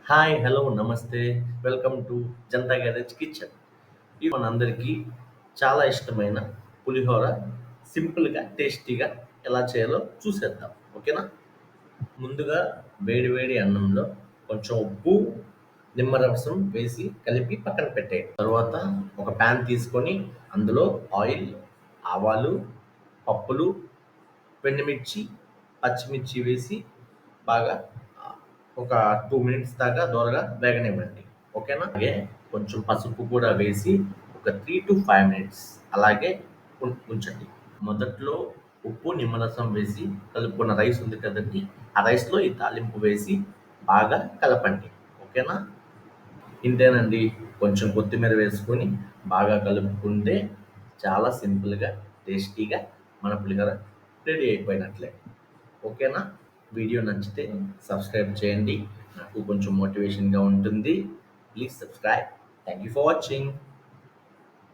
Hi, hello, నమస్తే. Welcome to Janata garage kitchen. ఇది మనందరికీ చాలా ఇష్టమైన పులిహోర సింపుల్‌గా, టేస్టీగా ఎలా చేయాలో చూసేద్దాం. ఓకేనా? ముందుగా వేడి వేడి అన్నంలో కొంచెం ఉప్పు, నిమ్మరసం వేసి కలిపి పక్కన పెట్టేయండి. తరువాత ఒక పాన్ తీసుకొని అందులో ఆయిల్, ఆవాలు, పప్పులు, ఎండుమిర్చి, పచ్చిమిర్చి వేసి బాగా ఒక 2 మినిట్స్ దాకా దోరగా వేగనివ్వండి. ఓకేనా? అలాగే కొంచెం పసుపు కూడా వేసి ఒక 3-5 మినిట్స్ అలాగే ఉంచండి. మొదట్లో ఉప్పు, నిమ్మరసం వేసి కలుపుకున్న రైస్ ఉంది కదండీ! ఆ రైస్‌లో ఈ తాలింపు వేసి బాగా కలపండి. ఓకేనా? ఇంతేనండి. కొంచెం కొత్తిమీర వేసుకొని బాగా కలుపుకుంటే చాలా సింపుల్‌గా, టేస్టీగా మన పులిహోర రెడీ అయిపోయినట్లే. ఓకేనా? వీడియో నచ్చితే సబ్స్క్రైబ్ చేయండి. నాకు కొంచెం మోటివేషన్‌గా ఉంటుంది. Please subscribe. Thank you for watching.